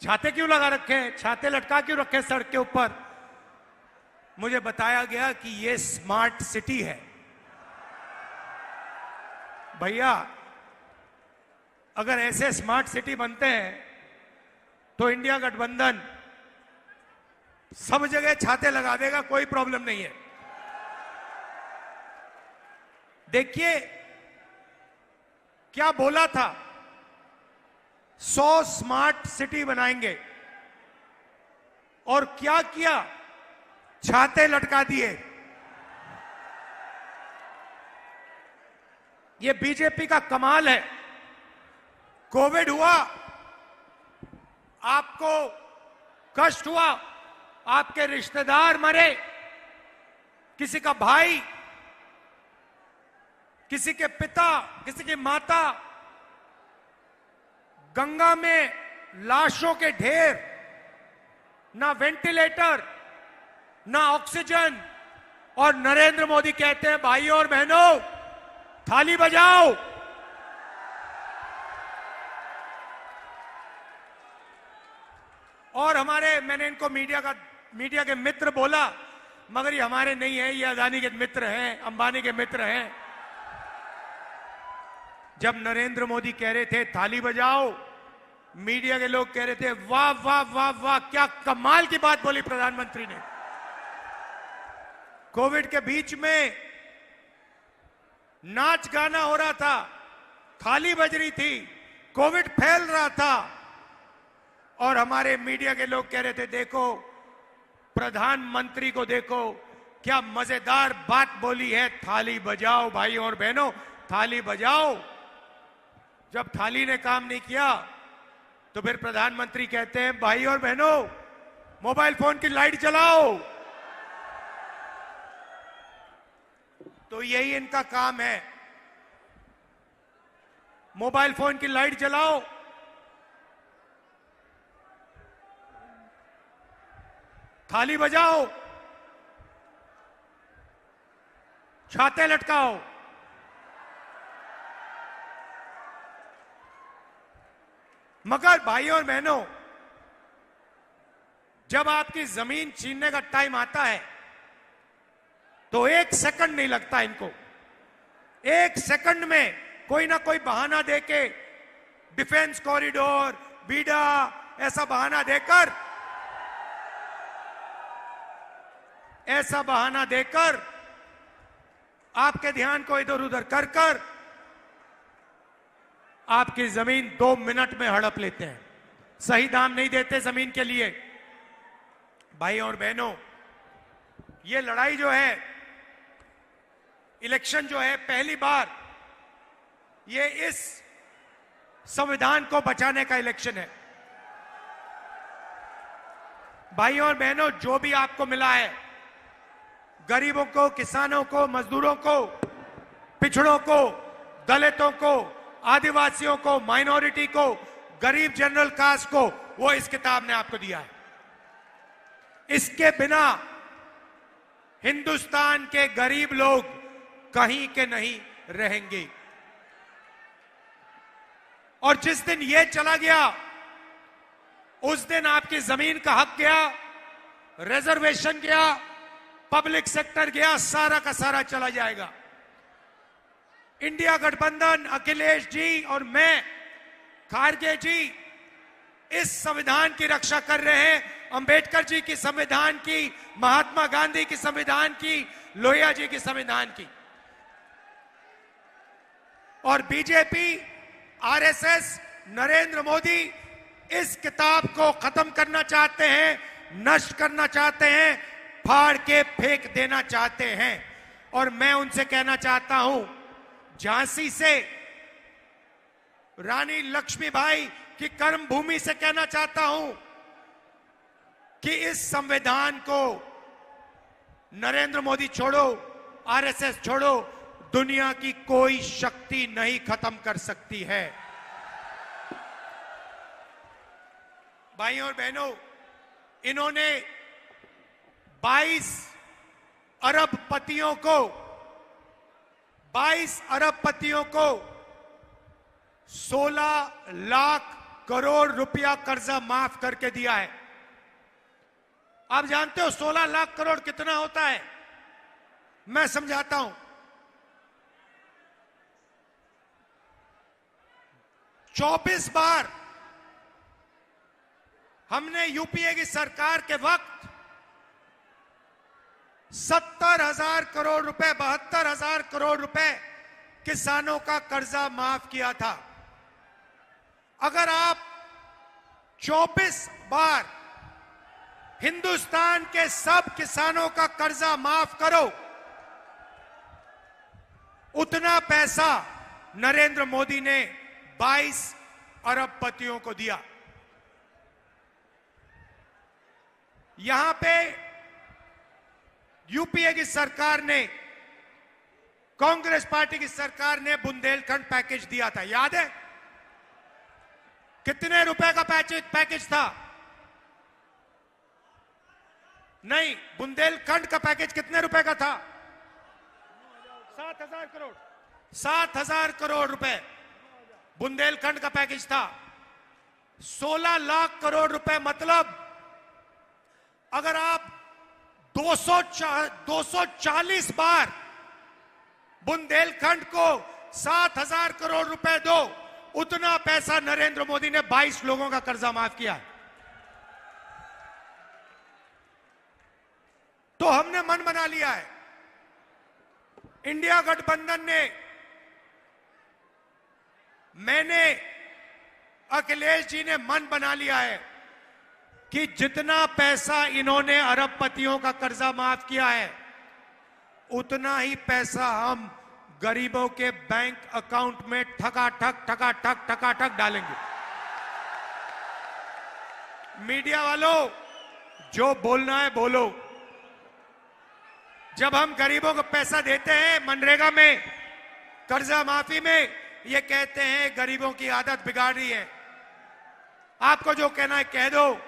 छाते क्यों लगा रखे हैं, छाते लटका क्यों रखे हैं सड़क के ऊपर? मुझे बताया गया कि ये स्मार्ट सिटी है। भैया, अगर ऐसे स्मार्ट सिटी बनते हैं तो इंडिया गठबंधन सब जगह छाते लगा देगा, कोई प्रॉब्लम नहीं है। देखिए क्या बोला था, 100 स्मार्ट सिटी बनाएंगे, और क्या किया, छाते लटका दिए। ये बीजेपी का कमाल है। कोविड हुआ, आपको कष्ट हुआ, आपके रिश्तेदार मरे, किसी का भाई, किसी के पिता, किसी की माता, गंगा में लाशों के ढेर, ना वेंटिलेटर, ना ऑक्सीजन, और नरेंद्र मोदी कहते हैं भाइयों और बहनों थाली बजाओ। और हमारे, मैंने इनको मीडिया के मित्र बोला, मगर ये हमारे नहीं है, ये अदानी के मित्र हैं, अंबानी के मित्र हैं। जब नरेंद्र मोदी कह रहे थे थाली बजाओ, मीडिया के लोग कह रहे थे वाह वाह वाह वाह, क्या कमाल की बात बोली प्रधानमंत्री ने। कोविड के बीच में नाच गाना हो रहा था, थाली बज रही थी, कोविड फैल रहा था, और हमारे मीडिया के लोग कह रहे थे देखो प्रधानमंत्री को, देखो क्या मजेदार बात बोली है, थाली बजाओ भाइयों और बहनों, थाली बजाओ। जब थाली ने काम नहीं किया तो फिर प्रधानमंत्री कहते हैं भाइयों और बहनों मोबाइल फोन की लाइट जलाओ। तो यही इनका काम है, मोबाइल फोन की लाइट जलाओ, थाली बजाओ, छाते लटकाओ। मगर भाइयों और बहनों, जब आपकी जमीन छीनने का टाइम आता है तो 1 सेकंड नहीं लगता इनको। 1 सेकंड में कोई ना कोई बहाना देके, डिफेंस कॉरिडोर, बीडा, ऐसा बहाना देकर आपके ध्यान को इधर उधर कर आपकी जमीन 2 मिनट में हड़प लेते हैं। सही दाम नहीं देते जमीन के लिए। भाइयों और बहनों, ये लड़ाई जो है, इलेक्शन जो है, पहली बार ये इस संविधान को बचाने का इलेक्शन है। भाइयों और बहनों, जो भी आपको मिला है, गरीबों को, किसानों को, मजदूरों को, पिछड़ों को, दलितों को, आदिवासियों को, माइनॉरिटी को, गरीब जनरल कास्ट को, वो इस किताब ने आपको दिया है। इसके बिना हिंदुस्तान के गरीब लोग कहीं के नहीं रहेंगे। और जिस दिन ये चला गया, उस दिन आपकी जमीन का हक गया, रिजर्वेशन गया, पब्लिक सेक्टर गया, सारा का सारा चला जाएगा। इंडिया गठबंधन, अखिलेश जी और मैं, खारगे जी, इस संविधान की रक्षा कर रहे हैं। अंबेडकर जी की संविधान की, महात्मा गांधी की संविधान की, लोहिया जी की संविधान की। और बीजेपी, आरएसएस, नरेंद्र मोदी इस किताब को खत्म करना चाहते हैं, नष्ट करना चाहते हैं, फाड़ के फेंक देना चाहते हैं। और मैं उनसे कहना चाहता हूं, झांसी से रानी लक्ष्मीबाई की कर्म भूमि से कहना चाहता हूं कि इस संविधान को नरेंद्र मोदी छोड़ो, आरएसएस छोड़ो, दुनिया की कोई शक्ति नहीं खत्म कर सकती है। भाइयों और बहनों, इन्होंने 22 अरबपतियों को 16 लाख करोड़ रुपया कर्जा माफ करके दिया है। आप जानते हो 16 लाख करोड़ कितना होता है? मैं समझाता हूं। 24 बार हमने यूपीए की सरकार के वक्त 70,000 करोड़ रुपए, 72,000 करोड़ रुपए किसानों का कर्जा माफ किया था। अगर आप 24 बार हिंदुस्तान के सब किसानों का कर्जा माफ करो, उतना पैसा नरेंद्र मोदी ने 22 अरबपतियों को दिया। यहां पे यूपीए की सरकार ने, कांग्रेस पार्टी की सरकार ने बुंदेलखंड पैकेज दिया था, याद है? कितने रुपए का पैकेज था? नहीं, बुंदेलखंड का पैकेज कितने रुपए का था? 7,000 करोड़। 7,000 करोड़ रुपए बुंदेलखंड का पैकेज था। 16 लाख करोड़ रुपए, मतलब अगर आप 240 बार बुंदेलखंड को 7,000 करोड़ रुपए दो, उतना पैसा नरेंद्र मोदी ने 22 लोगों का कर्जा माफ किया है। तो हमने मन बना लिया है, इंडिया गठबंधन ने, मैंने, अखिलेश जी ने मन बना लिया है कि जितना पैसा इन्होंने अरबपतियों का कर्जा माफ किया है, उतना ही पैसा हम गरीबों के बैंक अकाउंट में ठकाठक डालेंगे। मीडिया वालों, जो बोलना है बोलो। जब हम गरीबों को पैसा देते हैं मनरेगा में, कर्जा माफी में, ये कहते हैं गरीबों की आदत बिगाड़ रही है। आपको जो कहना है कह दो,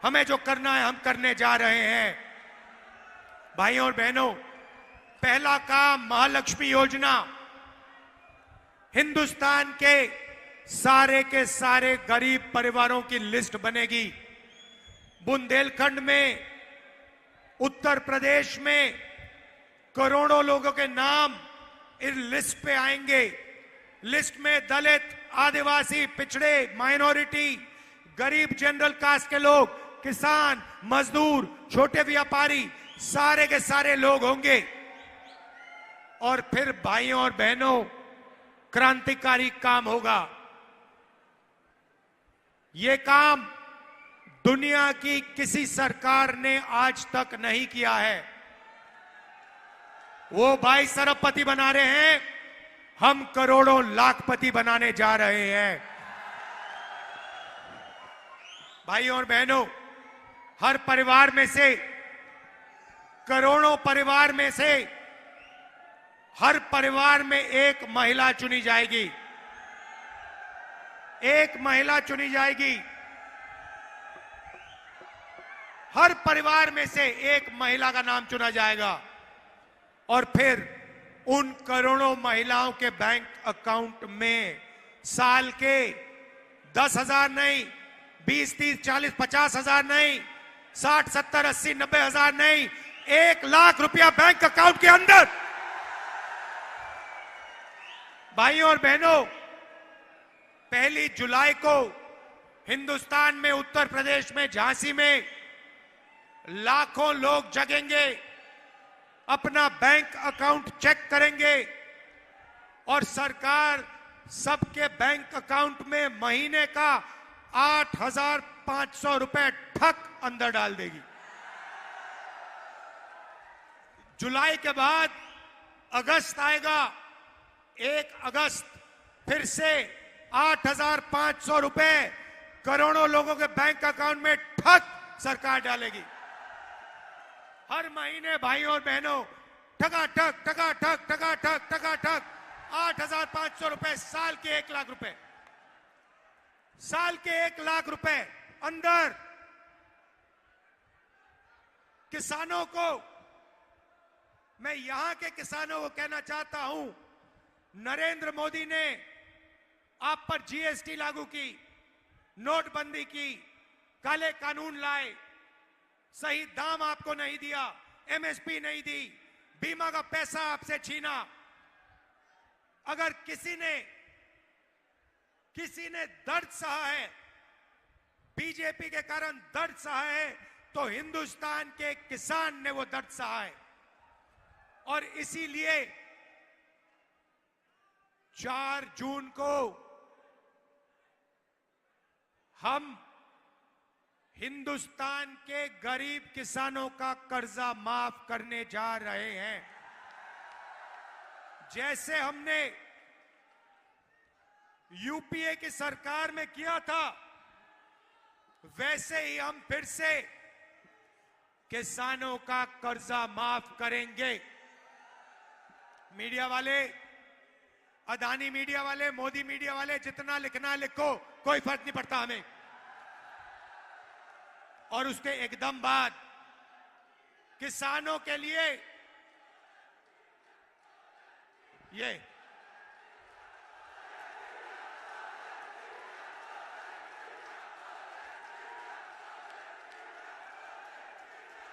हमें जो करना है हम करने जा रहे हैं। भाइयों और बहनों, पहला काम महालक्ष्मी योजना, हिंदुस्तान के सारे गरीब परिवारों की लिस्ट बनेगी। बुंदेलखंड में, उत्तर प्रदेश में करोड़ों लोगों के नाम इस लिस्ट पे आएंगे। लिस्ट में दलित, आदिवासी, पिछड़े, माइनॉरिटी, गरीब, जनरल कास्ट के लोग, किसान, मजदूर, छोटे व्यापारी, सारे के सारे लोग होंगे। और फिर भाइयों और बहनों, क्रांतिकारी काम होगा। यह काम दुनिया की किसी सरकार ने आज तक नहीं किया है। वो 22 अरबपति बना रहे हैं, हम करोड़ों लाखपति बनाने जा रहे हैं। भाइयों और बहनों, हर परिवार में से, करोड़ों परिवार में से, हर परिवार में एक महिला चुनी जाएगी। एक महिला चुनी जाएगी। हर परिवार में से एक महिला का नाम चुना जाएगा। और फिर उन करोड़ों महिलाओं के बैंक अकाउंट में साल के 10,000 नहीं, 20, 30, 40, 50,000 नहीं, 60, 70, 80, 90,000 नहीं, 1 लाख रुपया बैंक अकाउंट के अंदर। भाइयों और बहनों, 1 जुलाई को हिंदुस्तान में, उत्तर प्रदेश में, झांसी में लाखों लोग जगेंगे, अपना बैंक अकाउंट चेक करेंगे और सरकार सबके बैंक अकाउंट में महीने का 8,500 रुपए ठक अंदर डाल देगी। जुलाई के बाद अगस्त आएगा, 1 अगस्त फिर से 8,500 रुपए करोड़ों लोगों के बैंक अकाउंट में ठक सरकार डालेगी। हर महीने भाइयों और बहनों, ठकाठक 8,500 रुपए, साल के 1 लाख रुपए, साल के 1 लाख रुपए अंदर। किसानों को, मैं यहां के किसानों को कहना चाहता हूं, नरेंद्र मोदी ने आप पर जीएसटी लागू की, नोटबंदी की, काले कानून लाए, सही दाम आपको नहीं दिया, एमएसपी नहीं दी, बीमा का पैसा आपसे छीना। अगर किसी ने दर्द सहा है, बीजेपी के कारण दर्द सहा है, तो हिंदुस्तान के किसान ने वो दर्द सहा है। और इसीलिए 4 जून को हम हिंदुस्तान के गरीब किसानों का कर्जा माफ करने जा रहे हैं। जैसे हमने यूपीए की सरकार में किया था, वैसे ही हम फिर से किसानों का कर्जा माफ करेंगे। मीडिया वाले, अदानी मीडिया वाले, मोदी मीडिया वाले, जितना लिखना है लिखो, कोई फर्क नहीं पड़ता हमें। और उसके एकदम बाद किसानों के लिए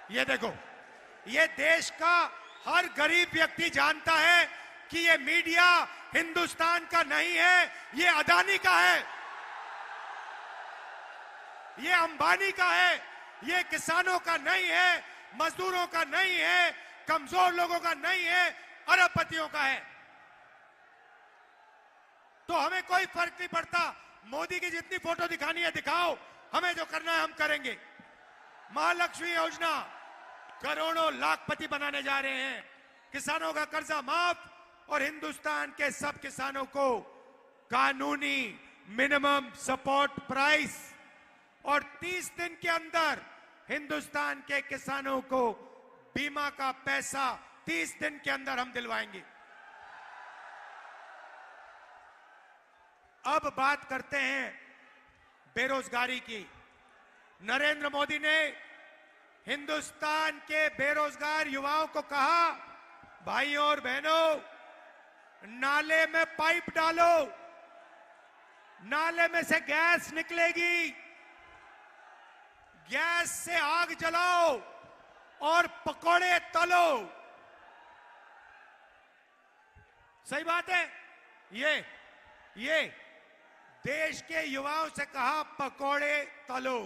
ये देखो, ये देश का हर गरीब व्यक्ति जानता है कि ये मीडिया हिंदुस्तान का नहीं है, ये अदानी का है, ये अंबानी का है, ये किसानों का नहीं है, मजदूरों का नहीं है, कमजोर लोगों का नहीं है, अरबपतियों का है। तो हमें कोई फर्क नहीं पड़ता, मोदी की जितनी फोटो दिखानी है दिखाओ, हमें जो करना है हम करेंगे। महालक्ष्मी योजना करोड़ों लाखपति बनाने जा रहे हैं, किसानों का कर्जा माफ और हिंदुस्तान के सब किसानों को कानूनी मिनिमम सपोर्ट प्राइस, और 30 दिन के अंदर हिंदुस्तान के किसानों को बीमा का पैसा 30 दिन के अंदर हम दिलवाएंगे। अब बात करते हैं बेरोजगारी की। नरेंद्र मोदी ने हिंदुस्तान के बेरोजगार युवाओं को कहा, भाइयों और बहनों, नाले में पाइप डालो, नाले में से गैस निकलेगी, गैस से आग जलाओ और पकोड़े तलो। सही बात है। ये देश के युवाओं से कहा, पकोड़े तलो।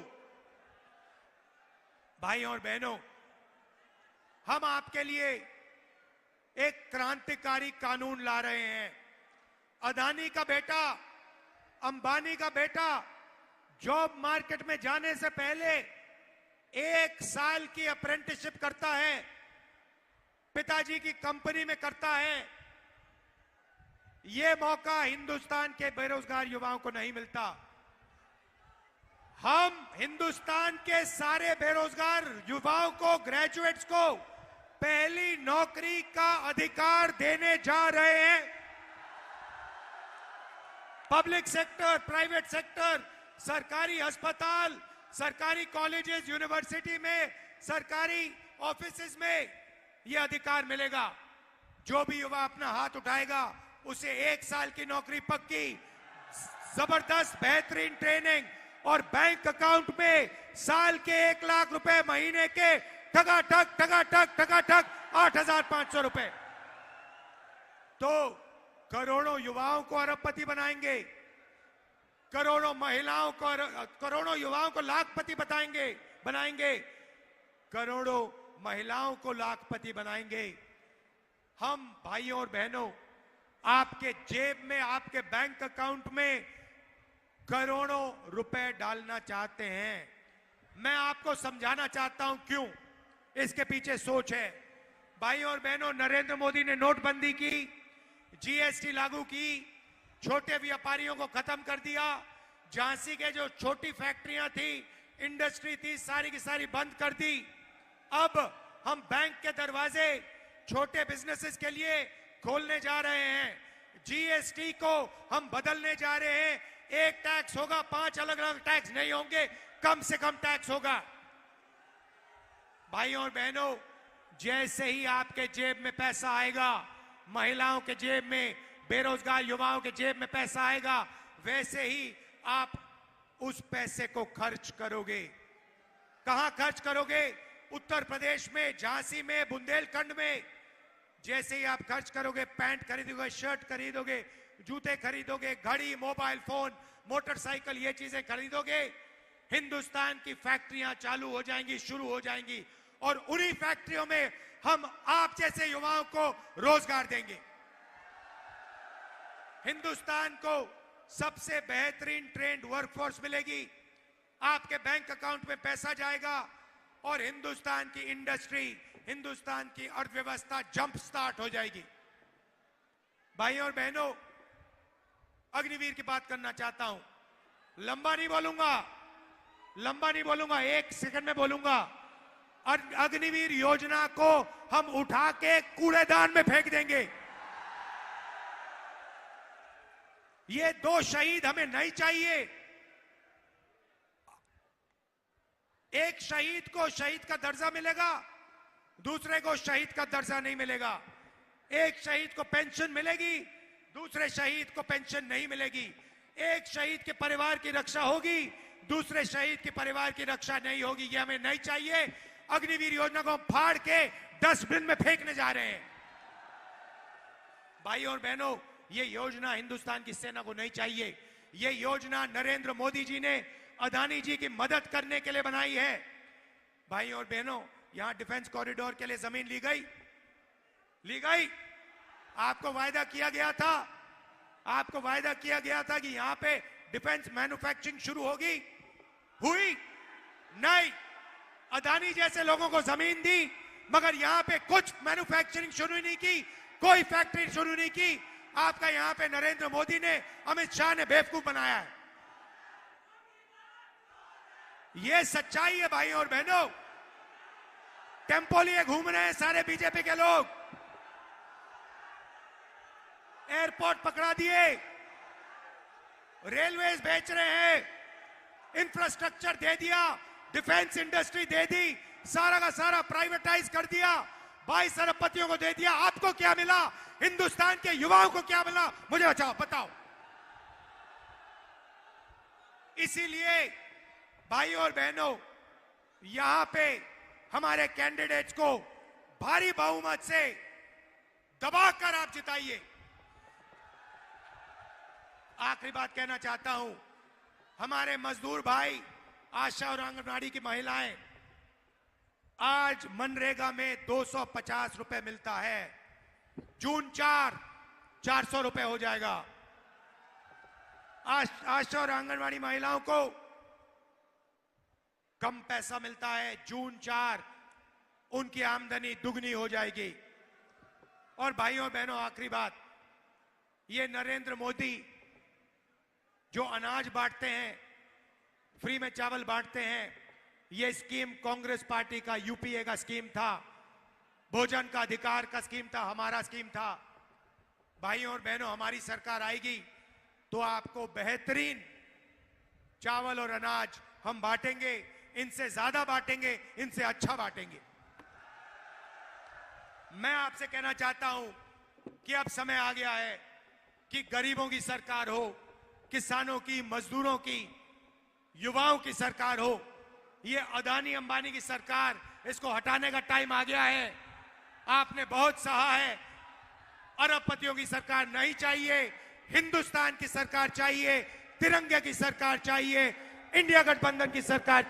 भाइयों और बहनों, हम आपके लिए एक क्रांतिकारी कानून ला रहे हैं। अदानी का बेटा, अंबानी का बेटा जॉब मार्केट में जाने से पहले 1 साल की अप्रेंटिसशिप करता है, पिताजी की कंपनी में करता है। यह मौका हिंदुस्तान के बेरोजगार युवाओं को नहीं मिलता। हम हिंदुस्तान के सारे बेरोजगार युवाओं को, ग्रेजुएट्स को पहली नौकरी का अधिकार देने जा रहे हैं। पब्लिक सेक्टर, प्राइवेट सेक्टर, सरकारी अस्पताल, सरकारी कॉलेजेस, यूनिवर्सिटी में, सरकारी ऑफिसेज में यह अधिकार मिलेगा। जो भी युवा अपना हाथ उठाएगा उसे 1 साल की नौकरी पक्की, जबरदस्त बेहतरीन ट्रेनिंग और बैंक अकाउंट में साल के 1 लाख रुपए महीने के ठगाठक 8,500 रुपए। तो करोड़ों युवाओं को अरबपति बनाएंगे, करोड़ों महिलाओं को, करोड़ों युवाओं को लाखपति बनाएंगे, करोड़ों महिलाओं को लाखपति बनाएंगे। हम भाइयों और बहनों, आपके जेब में, आपके बैंक अकाउंट में करोड़ों रुपए डालना चाहते हैं। मैं आपको समझाना चाहता हूं क्यों इसके पीछे सोच है। भाइयों और बहनों, नरेंद्र मोदी ने नोटबंदी की, जीएसटी लागू की, छोटे व्यापारियों को खत्म कर दिया, झांसी के जो छोटी फैक्ट्रियां थी, इंडस्ट्री थी, सारी की सारी बंद कर दी। अब हम बैंक के दरवाजे छोटे बिजनेसेस के लिए खोलने जा रहे हैं। जीएसटी को हम बदलने जा रहे हैं। एक टैक्स होगा, 5 अलग अलग टैक्स नहीं होंगे, कम से कम टैक्स होगा। भाइयों और बहनों, जैसे ही आपके जेब में पैसा आएगा, महिलाओं के जेब में, बेरोजगार युवाओं के जेब में पैसा आएगा, वैसे ही आप उस पैसे को खर्च करोगे? कहां खर्च करोगे? उत्तर प्रदेश में, झांसी में, बुंदेलखंड में। जैसे ही आप खर्च करोगे, पैंट खरीदोगे, शर्ट खरीदोगे, जूते खरीदोगे, घड़ी, मोबाइल फोन, मोटरसाइकिल, ये चीजें खरीदोगे, हिंदुस्तान की फैक्ट्रियां चालू हो जाएंगी, शुरू हो जाएंगी, और उन्हीं फैक्ट्रियों में हम आप जैसे युवाओं को रोजगार देंगे। हिंदुस्तान को सबसे बेहतरीन ट्रेंड वर्कफोर्स मिलेगी, आपके बैंक अकाउंट में पैसा जाएगा, और हिंदुस्तान की इंडस्ट्री, हिंदुस्तान की अर्थव्यवस्था जंप स्टार्ट हो जाएगी। भाइयों और बहनों, अग्निवीर की बात करना चाहता हूं। लंबा नहीं बोलूंगा, 1 सेकंड में बोलूंगा। अग्निवीर योजना को हम उठा के कूड़ेदान में फेंक देंगे। ये 2 शहीद हमें नहीं चाहिए। एक शहीद को शहीद का दर्जा मिलेगा, दूसरे को शहीद का दर्जा नहीं मिलेगा। एक शहीद को पेंशन मिलेगी, दूसरे शहीद को पेंशन नहीं मिलेगी। एक शहीद के परिवार की रक्षा होगी, दूसरे शहीद के परिवार की रक्षा नहीं होगी। ये हमें नहीं चाहिए। अग्निवीर योजना को हम फाड़ के डस्टबिन में फेंकने जा रहे हैं। भाइयों और बहनों, ये योजना हिंदुस्तान की सेना को नहीं चाहिए। ये योजना नरेंद्र मोदी जी ने अदानी जी की मदद करने के लिए बनाई है। भाइयों और बहनों, यहां डिफेंस कॉरिडोर के लिए जमीन ली गई। आपको वायदा किया गया था कि यहां पे डिफेंस मैन्युफैक्चरिंग शुरू होगी, हुई नहीं। अदानी जैसे लोगों को जमीन दी, मगर यहां पे कुछ मैन्युफैक्चरिंग शुरू नहीं की, कोई फैक्ट्री शुरू नहीं की। आपका यहां पे नरेंद्र मोदी ने, अमित शाह ने बेवकूफ बनाया है। ये सच्चाई है भाइयों और बहनों। टेम्पो लिए घूम रहे हैं सारे बीजेपी के लोग। एयरपोर्ट पकड़ा दिए, रेलवेज बेच रहे हैं, इंफ्रास्ट्रक्चर दे दिया, डिफेंस इंडस्ट्री दे दी, सारा का सारा प्राइवेटाइज कर दिया, 22 अरबपतियों को दे दिया। आपको क्या मिला? हिंदुस्तान के युवाओं को क्या मिला? मुझे बताओ। इसीलिए भाइयों और बहनों, यहां पे हमारे कैंडिडेट्स को भारी बहुमत से दबाकर आप जिताइए। आखिरी बात कहना चाहता हूं, हमारे मजदूर भाई, आशा और आंगनबाड़ी की महिलाएं, आज मनरेगा में 250 रुपए मिलता है। जून 400 रुपए हो जाएगा। आशा और आंगनबाड़ी महिलाओं को कम पैसा मिलता है। जून 4 उनकी आमदनी दुगनी हो जाएगी। और भाइयों और बहनों, आखिरी बात, ये नरेंद्र मोदी जो अनाज बांटते हैं, फ्री में चावल बांटते हैं, ये स्कीम कांग्रेस पार्टी का, यूपीए का स्कीम था। भोजन का अधिकार का स्कीम था, हमारा स्कीम था। भाइयों और बहनों, हमारी सरकार आएगी तो आपको बेहतरीन चावल और अनाज हम बांटेंगे। इनसे ज्यादा बांटेंगे, इनसे अच्छा बांटेंगे। मैं आपसे कहना चाहता हूं कि अब समय आ गया है कि गरीबों की सरकार हो, किसानों की, मजदूरों की, युवाओं की सरकार हो। ये अदानी अंबानी की सरकार, इसको हटाने का टाइम आ गया है। आपने बहुत सहा है। अरबपतियों की सरकार नहीं चाहिए, हिंदुस्तान की सरकार चाहिए, तिरंगे की सरकार चाहिए, इंडिया गठबंधन की सरकार